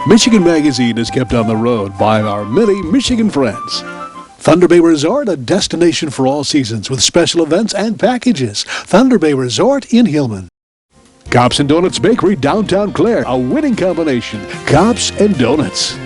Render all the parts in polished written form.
Michigan Magazine is kept on the road by our many Michigan friends. Thunder Bay Resort, a destination for all seasons with special events and packages. Thunder Bay Resort in Hillman. Cops and Donuts Bakery, downtown Clare, a winning combination. Cops and Donuts.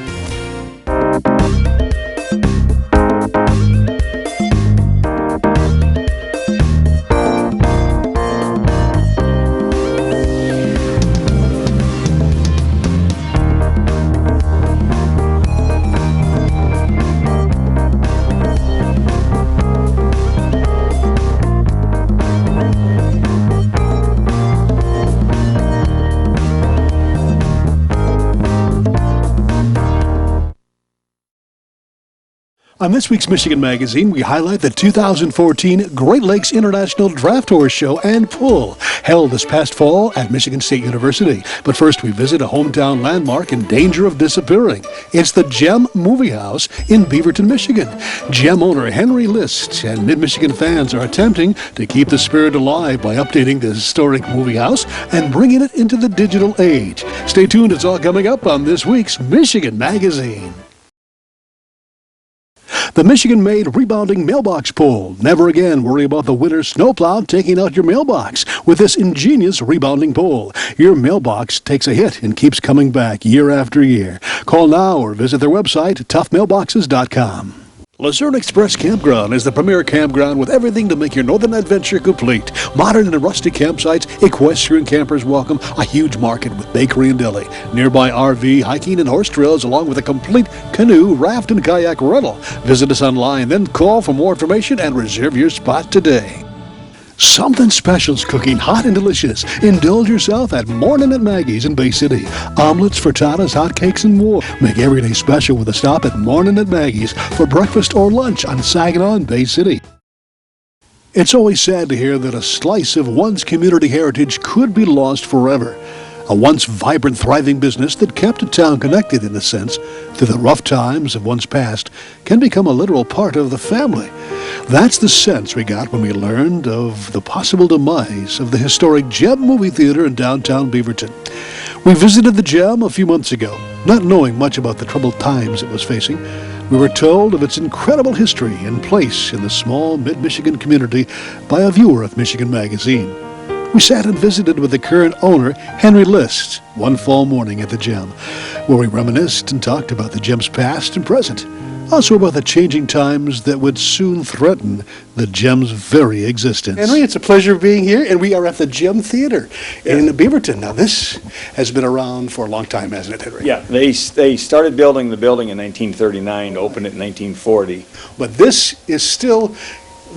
On this week's Michigan Magazine, we highlight the 2014 Great Lakes International Draft Horse Show and Pull, held this past fall at Michigan State University. But first, we visit a hometown landmark in danger of disappearing. It's the Gem Movie House in Beaverton, Michigan. Gem owner Henry List and Mid-Michigan fans are attempting to keep the spirit alive by updating the historic movie house and bringing it into the digital age. Stay tuned, it's all coming up on this week's Michigan Magazine. The Michigan-made rebounding mailbox pole. Never again worry about the winter snowplow taking out your mailbox. With this ingenious rebounding pole, your mailbox takes a hit and keeps coming back year after year. Call now or visit their website, toughmailboxes.com. Luzerne Express Campground is the premier campground with everything to make your northern adventure complete. Modern and rustic campsites, equestrian campers welcome, a huge market with bakery and deli, nearby RV, hiking, and horse trails, along with a complete canoe, raft, and kayak rental. Visit us online, then call for more information and reserve your spot today. Something special's cooking, hot and delicious. Indulge yourself at Morning at Maggie's in Bay City. Omelets, frittatas, hotcakes, and more. Make every day special with a stop at Morning at Maggie's for breakfast or lunch on Saginaw in Bay City. It's always sad to hear that a slice of one's community heritage could be lost forever. A once vibrant, thriving business that kept a town connected, in a sense, through the rough times of one's past, can become a literal part of the family. That's the sense we got when we learned of the possible demise of the historic Gem Movie Theater in downtown Beaverton. We visited the Gem a few months ago, not knowing much about the troubled times it was facing. We were told of its incredible history and place in the small mid-Michigan community by a viewer of Michigan Magazine. We sat and visited with the current owner, Henry List, one fall morning at the Gem, where we reminisced and talked about the Gem's past and present, also about the changing times that would soon threaten the Gem's very existence. Henry, it's a pleasure being here, and we are at the Gem Theater in Beaverton. Now, this has been around for a long time, hasn't it, Henry? Yeah, they started building the building in 1939, opened it in 1940. But this is still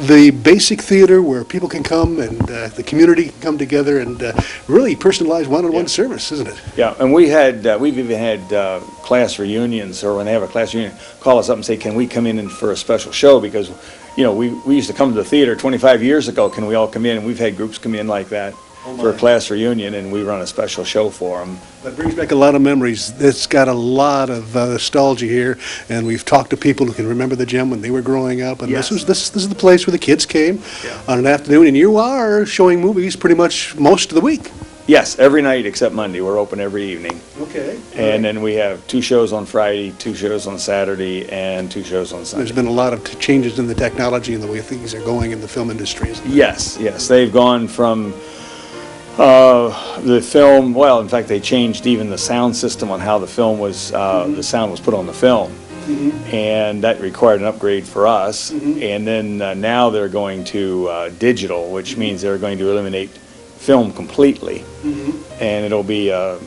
the basic theater where people can come and the community can come together and really personalize one-on-one service, isn't it? Yeah, and we've even had class reunions, or when they have a class reunion, call us up and say, can we come in for a special show? Because, you know, we used to come to the theater 25 years ago, can we all come in? And we've had groups come in like that for a class reunion, and we run a special show for them. That brings back a lot of memories. It's got a lot of nostalgia here, and we've talked to people who can remember the Gem when they were growing up. And Yes. this is the place where the kids came on an afternoon, and you are showing movies pretty much most of the week. Yes, every night except Monday. We're open every evening. Okay. And then we have 2 shows on Friday, 2 shows on Saturday, and 2 shows on Sunday. There's been a lot of changes in the technology and the way things are going in the film industry. Yes, they've gone from the film, well, in fact, they changed even the sound system on how the film was, the sound was put on the film. Mm-hmm. And that required an upgrade for us. Mm-hmm. And then now they're going to digital, which means they're going to eliminate film completely. Mm-hmm. And it'll be, the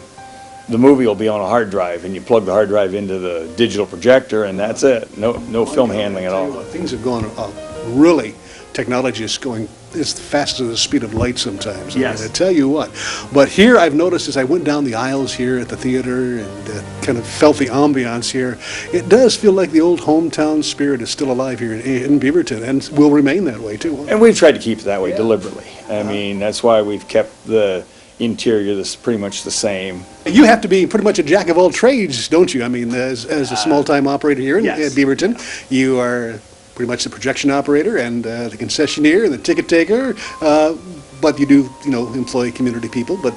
movie will be on a hard drive, and you plug the hard drive into the digital projector, and that's it. No film handling at all. Things have gone really, technology is going, it's fast as the speed of light sometimes. Yes. I tell you what. But here I've noticed as I went down the aisles here at the theater and kind of felt the ambiance here, it does feel like the old hometown spirit is still alive here in Beaverton, and will remain that way too. And we've tried to keep it that way deliberately. I mean, that's why we've kept the interior this pretty much the same. You have to be pretty much a jack of all trades, don't you? I mean, as a small-time operator here in Yes. Beaverton, you are pretty much the projection operator and the concessionaire and the ticket taker. But you do, employ community people. But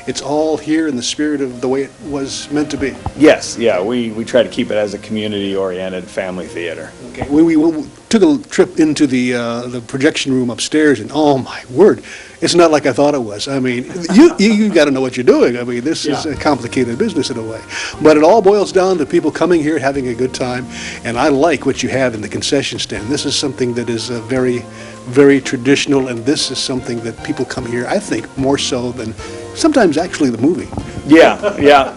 it's all here in the spirit of the way it was meant to be. Yes, yeah, we try to keep it as a community-oriented family theater. Okay. We took a trip into the projection room upstairs, and oh my word, it's not like I thought it was. I mean, you got to know what you're doing. I mean, this is a complicated business in a way, but it all boils down to people coming here having a good time. And I like what you have in the concession stand. This is something that is very, very traditional, and this is something that people come here, I think, more so than sometimes actually the movie. Yeah, yeah.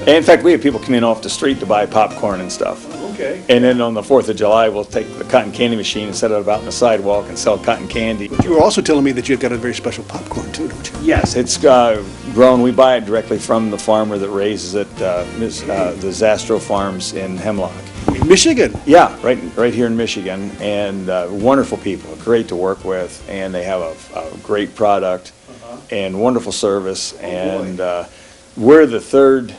And in fact, we have people come in off the street to buy popcorn and stuff. Okay. And then on the 4th of July, we'll take the cotton candy machine and set it out on the sidewalk and sell cotton candy. But you were also telling me that you've got a very special popcorn too, don't you? Yes, it's grown. We buy it directly from the farmer that raises it, the Zastro Farms in Hemlock. Michigan. Yeah, right here in Michigan, and wonderful people, great to work with, and they have a great product and wonderful service. And we're the third.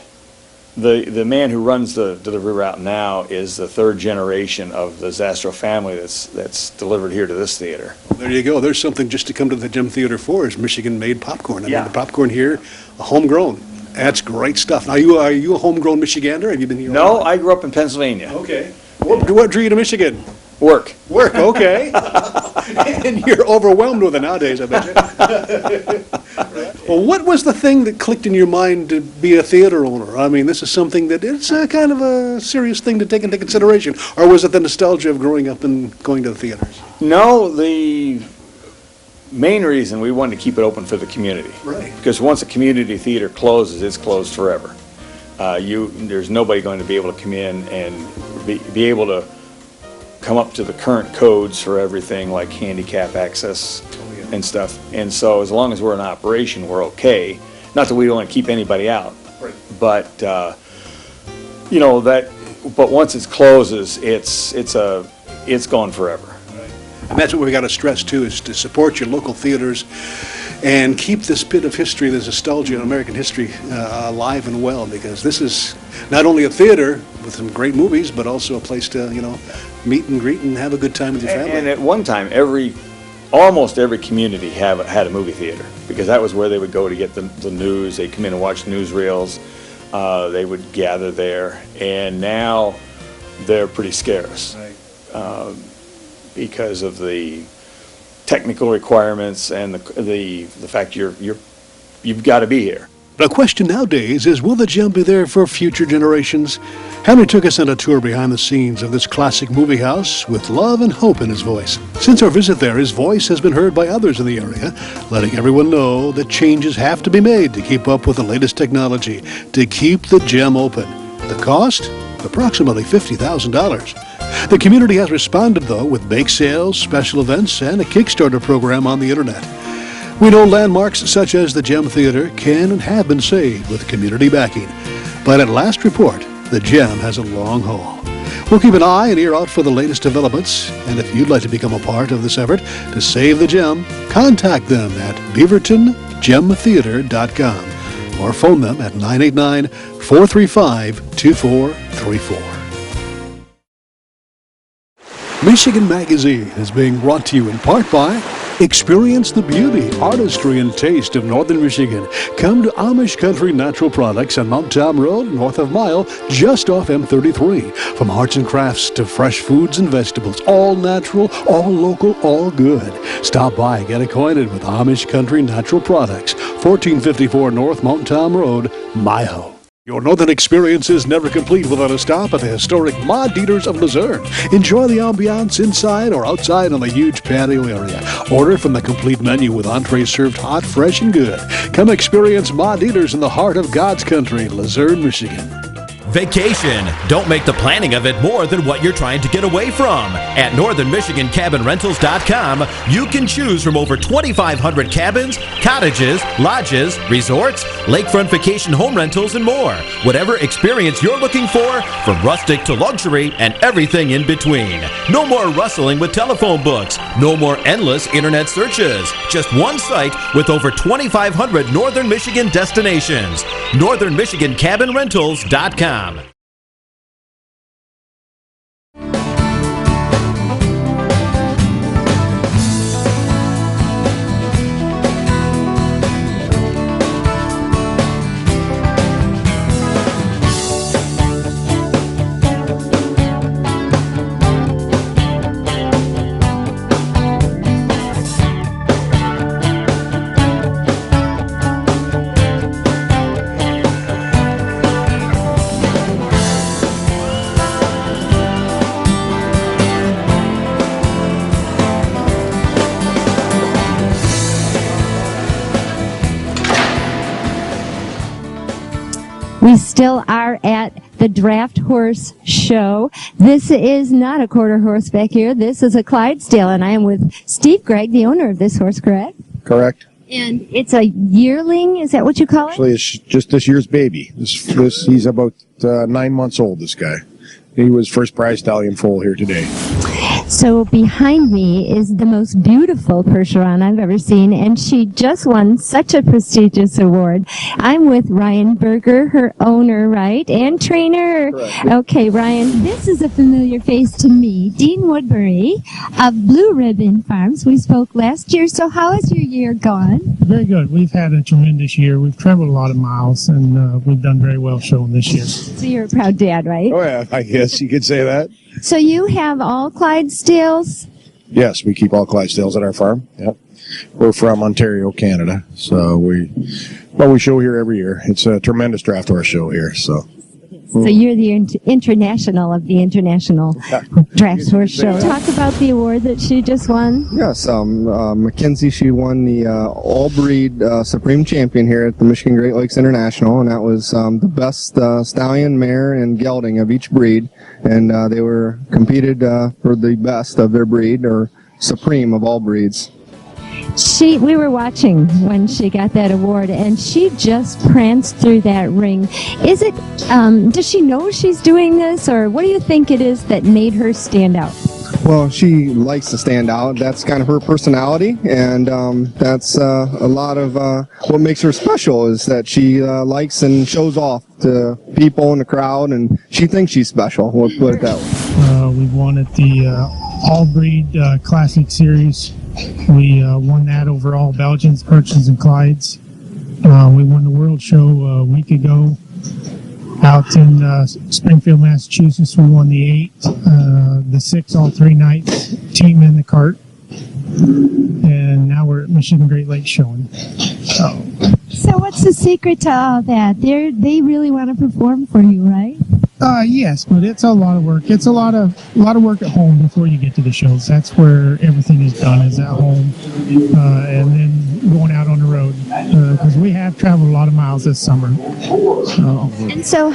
The man who runs the delivery route now is the third generation of the Zastro family that's delivered here to this theater. There you go. There's something just to come to the Gem Theater for, is Michigan-made popcorn. I mean, Yeah. the popcorn here, homegrown. That's great stuff. Now, are you a homegrown Michigander? Have you been here? No, I grew up in Pennsylvania. Okay. What drew you to Michigan? Work. Work, okay. And you're overwhelmed with it nowadays, I bet you. Well, what was the thing that clicked in your mind to be a theater owner? I mean, this is something that it's kind of a serious thing to take into consideration. Or was it the nostalgia of growing up and going to the theaters? No, the main reason we wanted to keep it open for the community. Right. Because once a community theater closes, it's closed forever. There's nobody going to be able to come in and be able to come up to the current codes for everything like handicap access and stuff. And so as long as we're in operation, we're okay. Not that we don't want to keep anybody out. Right. But, but once it closes, it's gone forever. And that's what we got to stress too, is to support your local theaters and keep this bit of history, this nostalgia in American history alive and well, because this is not only a theater with some great movies, but also a place to, meet and greet and have a good time with your family. And at one time, almost every community had a movie theater, because that was where they would go to get the news. They'd come in and watch newsreels. They would gather there, and now they're pretty scarce. Right. Because of the technical requirements and the fact you've got to be here. The question nowadays is, will the Gem be there for future generations? Henry took us on a tour behind the scenes of this classic movie house with love and hope in his voice. Since our visit there, his voice has been heard by others in the area, letting everyone know that changes have to be made to keep up with the latest technology, to keep the Gem open. The cost? Approximately $50,000. The community has responded, though, with bake sales, special events, and a Kickstarter program on the internet. We know landmarks such as the Gem Theater can and have been saved with community backing. But at last report, the Gem has a long haul. We'll keep an eye and ear out for the latest developments, and if you'd like to become a part of this effort to save the Gem, contact them at beavertongemtheater.com or phone them at 989-435-2434. Michigan Magazine is being brought to you in part by Experience the beauty, artistry, and taste of Northern Michigan. Come to Amish Country Natural Products on Mount Tom Road, north of Mile, just off M33. From arts and crafts to fresh foods and vegetables, all natural, all local, all good. Stop by and get acquainted with Amish Country Natural Products, 1454 North Mount Tom Road, Mile. Your northern experience is never complete without a stop at the historic Ma Dieters of Luzerne. Enjoy the ambiance inside or outside on the huge patio area. Order from the complete menu with entrees served hot, fresh, and good. Come experience Ma Dieters in the heart of God's country, Luzerne, Michigan. Vacation. Don't make the planning of it more than what you're trying to get away from. At northernmichigancabinrentals.com, you can choose from over 2,500 cabins, cottages, lodges, resorts, lakefront vacation home rentals, and more. Whatever experience you're looking for, from rustic to luxury and everything in between. No more rustling with telephone books. No more endless internet searches. Just one site with over 2,500 Northern Michigan destinations. northernmichigancabinrentals.com. We still are at the Draft Horse Show. This is not a quarter horse back here. This is a Clydesdale, and I am with Steve Gregg, the owner of this horse, correct? Correct. And it's a yearling, is that what you call it? Actually, it's just this year's baby. He's about 9 months old, this guy. He was first prize stallion foal here today. So behind me is the most beautiful Percheron I've ever seen, and she just won such a prestigious award. I'm with Ryan Berger, her owner, right, and trainer. Correct. Okay, Ryan, this is a familiar face to me. Dean Woodbury of Blue Ribbon Farms. We spoke last year, so how has your year gone? Very good. We've had a tremendous year. We've traveled a lot of miles, and we've done very well showing this year. So you're a proud dad, right? Oh, yeah, I guess you could say that. So you have all Clydesdales? Yes, we keep all Clydesdales at our farm. Yep. We're from Ontario, Canada, so we show here every year. It's a tremendous draft horse show here, so. So you're the international of the International Draft Horse Show. Talk about the award that she just won. Yes, Mackenzie, she won the all-breed Supreme Champion here at the Michigan Great Lakes International, and that was the best stallion, mare, and gelding of each breed, and they were competed for the best of their breed, or Supreme of all breeds. We were watching when she got that award, and she just pranced through that ring. Is it, does she know she's doing this, or what do you think it is that made her stand out? Well, she likes to stand out. That's kind of her personality, and that's a lot of what makes her special, is that she likes and shows off to people in the crowd, and she thinks she's special. We'll put it that way. We've won at the All-Breed Classic Series. We won that over all Belgians, Perchins, and Clydes. We won the World Show a week ago out in Springfield, Massachusetts. We won the 8, the 6, all 3 nights, team in the cart. And now we're at Michigan Great Lakes showing. So what's the secret to all that? They really want to perform for you, right? Yes, but it's a lot of work. It's a lot of work at home before you get to the shows. That's where everything is done, is at home, and then going out on the road, because we have traveled a lot of miles this summer. And so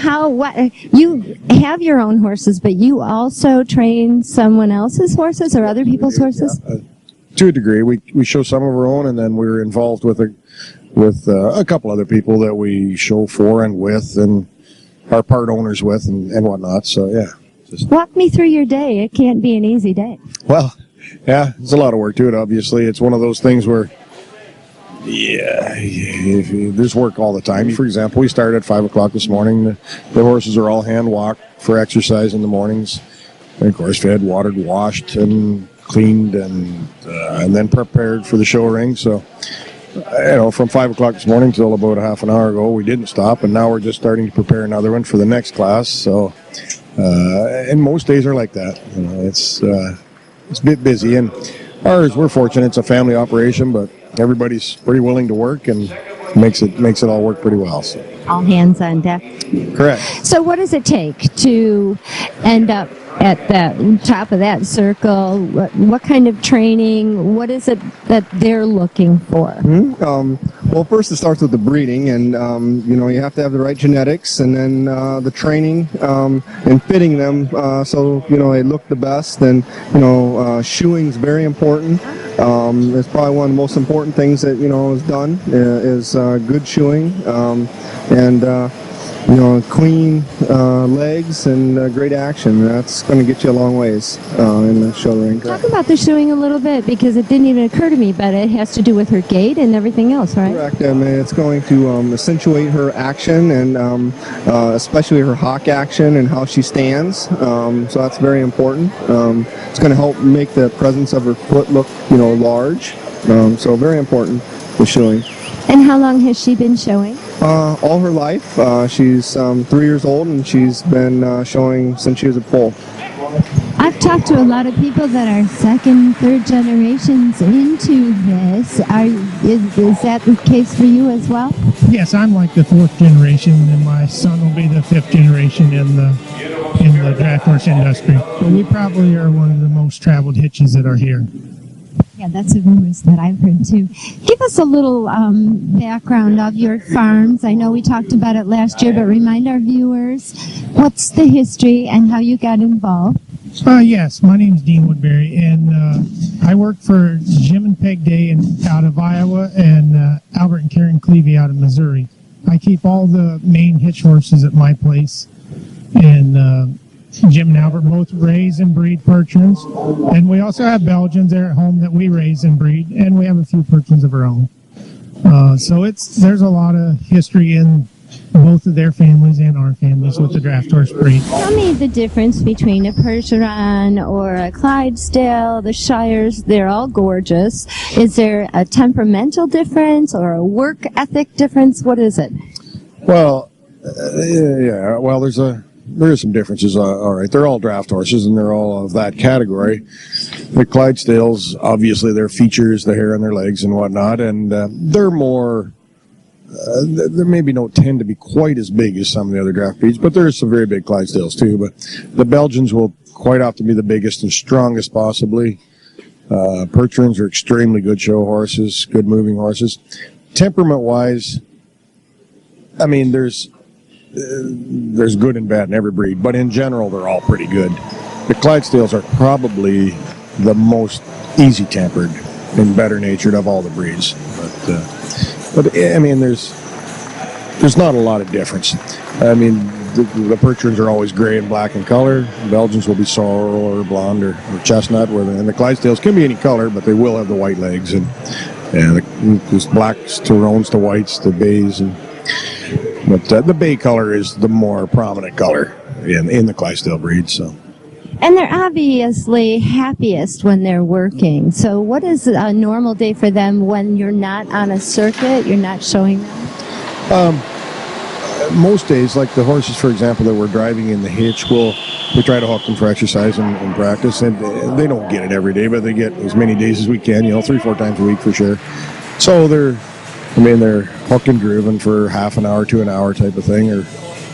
you have your own horses, but you also train someone else's horses or other people's horses? Yeah, to a degree. We show some of our own, and then we're involved with a couple other people that we show for and with, and are part owners with, and whatnot. So yeah. Walk me through your day. It can't be an easy day. Well, yeah, there's a lot of work to it. Obviously, it's one of those things where, there's work all the time. For example, we started at 5 o'clock this morning. The horses are all hand walked for exercise in the mornings, and of course fed, watered, washed, and cleaned, and then prepared for the show ring. So, from 5 o'clock this morning till about a half an hour ago, we didn't stop, and now we're just starting to prepare another one for the next class. So, and most days are like that. It's a bit busy, and ours, we're fortunate. It's a family operation, but everybody's pretty willing to work, and makes it all work pretty well. So. All hands on deck. Correct. So what does it take to end up at the top of that circle? What kind of training? What is it that they're looking for? Well, first it starts with the breeding, and you have to have the right genetics, and then the training and fitting them so they look the best. And shoeing's very important. It's probably one of the most important things that is done is good shoeing, and clean legs and great action. That's going to get you a long ways in the show ring. Talk about the shoeing a little bit, because it didn't even occur to me, but it has to do with her gait and everything else, right? Correct. I mean, it's going to accentuate her action, and especially her hock action and how she stands. So that's very important. It's going to help make the presence of her foot look, large. So very important, the shoeing. And how long has she been showing? All her life. She's 3 years old, and she's been showing since she was a foal. I've talked to a lot of people that are second, third generations into this. Is that the case for you as well? Yes, I'm like the 4th generation, and my son will be the 5th generation in the draft horse industry. But we probably are one of the most traveled hitches that are here. Yeah, that's the rumors that I've heard too. Give us a little background of your farms. I know we talked about it last year, but remind our viewers what's the history and how you got involved. Yes, my name's Dean Woodbury, and I work for Jim and Peg Day out of Iowa and Albert and Karen Clevey out of Missouri. I keep all the main hitch horses at my place, and Jim and Albert both raise and breed Percherons, and we also have Belgians there at home that we raise and breed, and we have a few Percherons of our own. So there's a lot of history in both of their families and our families with the draft horse breed. Tell me the difference between a Percheron or a Clydesdale, the Shires. They're all gorgeous. Is there a temperamental difference or a work ethic difference? What is it? Well, yeah. Well, there are some differences. All right, they're all draft horses, and they're all of that category. The Clydesdales, obviously, their features, the hair on their legs and whatnot, and they're more. They maybe don't tend to be quite as big as some of the other draft breeds, but there's some very big Clydesdales too. But the Belgians will quite often be the biggest and strongest possibly. Percherons are extremely good show horses, good moving horses. Temperament-wise, I mean, there's good and bad in every breed, but in general, they're all pretty good. The Clydesdales are probably the most easy-tempered and better-natured of all the breeds. But I mean, there's not a lot of difference. I mean, the Percherons are always gray and black in color. The Belgians will be sorrel or blonde or chestnut, and the Clydesdales can be any color, but they will have the white legs and there's blacks to roans to whites to bays. But the bay color is the more prominent color in the Clydesdale breed. So. And they're obviously happiest when they're working. So what is a normal day for them when you're not on a circuit, you're not showing them? Most days, like the horses, for example, that we're driving in the hitch, we try to hook them for exercise and practice. And they don't get it every day, but they get as many days as we can, 3-4 times a week for sure. So they're hooked and driven for half an hour to an hour type of thing, or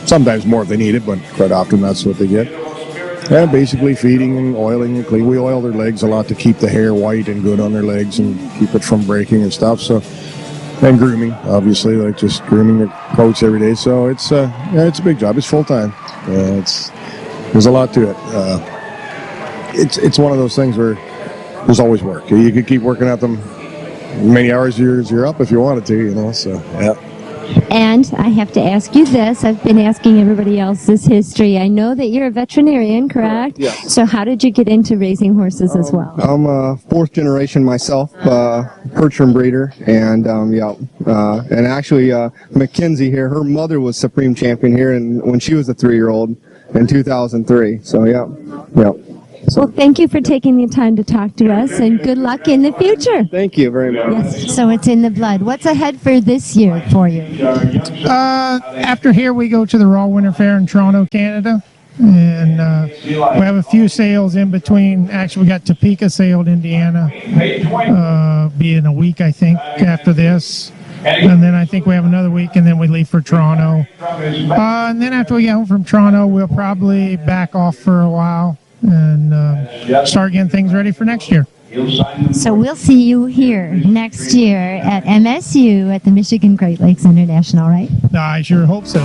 sometimes more if they need it, but quite often that's what they get. Yeah, basically feeding and oiling and cleaning. We oil their legs a lot to keep the hair white and good on their legs and keep it from breaking and stuff. So, and grooming, obviously, like just grooming their coats every day. So it's a big job. It's full time. There's a lot to it. It's one of those things where there's always work. You could keep working at them many hours as you're up if you wanted to, So yeah. And I have to ask you this. I've been asking everybody else this history. I know that you're a veterinarian, correct? Yeah. So how did you get into raising horses as well? I'm a fourth generation myself, Percheron breeder, and and actually Mackenzie here, her mother was supreme champion here, and when she was a 3-year-old in 2003. So yeah. Well, thank you for taking the time to talk to us, and good luck in the future. Thank you very much. Yes, so it's in the blood. What's ahead for this year for you? After here, we go to the Raw Winter Fair in Toronto, Canada, and we have a few sales in between. Actually, we got Topeka sale in Indiana, be in a week, I think, after this. And then I think we have another week, and then we leave for Toronto. And then after we get home from Toronto, we'll probably back off for a while and start getting things ready for next year. So we'll see you here next year at MSU at the Michigan Great Lakes International, right? I sure hope so.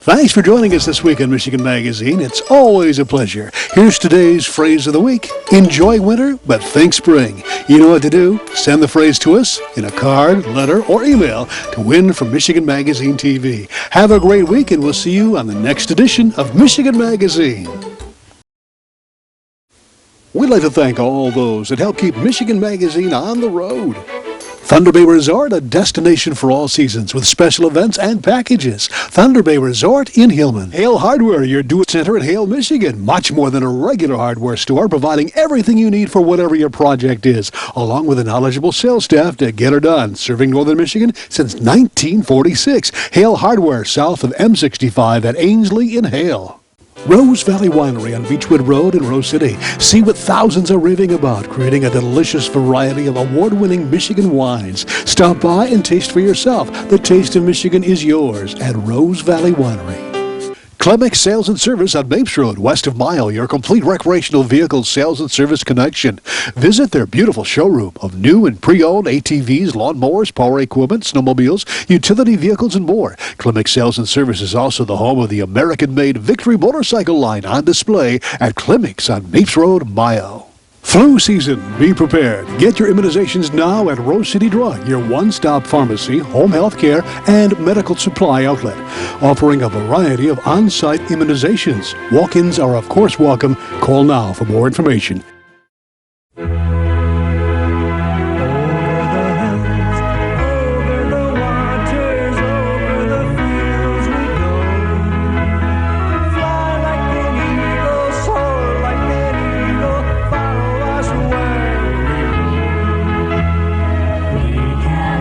Thanks for joining us this week on Michigan Magazine. It's always a pleasure. Here's today's phrase of the week. Enjoy winter, but think spring. You know what to do. Send the phrase to us in a card, letter, or email to win from Michigan Magazine TV. Have a great week, and we'll see you on the next edition of Michigan Magazine. We'd like to thank all those that help keep Michigan Magazine on the road. Thunder Bay Resort, a destination for all seasons with special events and packages. Thunder Bay Resort in Hillman. Hale Hardware, your do-it center in Hale, Michigan. Much more than a regular hardware store, providing everything you need for whatever your project is, along with a knowledgeable sales staff to get her done. Serving Northern Michigan since 1946. Hale Hardware, south of M65 at Ainsley in Hale. Rose Valley Winery on Beechwood Road in Rose City. See what thousands are raving about, creating a delicious variety of award-winning Michigan wines. Stop by and taste for yourself. The taste of Michigan is yours at Rose Valley Winery. Clemick Sales and Service on Mapes Road, west of Mile, your complete recreational vehicle sales and service connection. Visit their beautiful showroom of new and pre-owned ATVs, lawnmowers, power equipment, snowmobiles, utility vehicles, and more. Clemick Sales and Service is also the home of the American-made Victory motorcycle line on display at Clemick's on Mapes Road, Mile. Flu season. Be prepared. Get your immunizations now at Rose City Drug, your one-stop pharmacy, home health care, and medical supply outlet, offering a variety of on-site immunizations. Walk-ins are of course welcome. Call now for more information.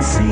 See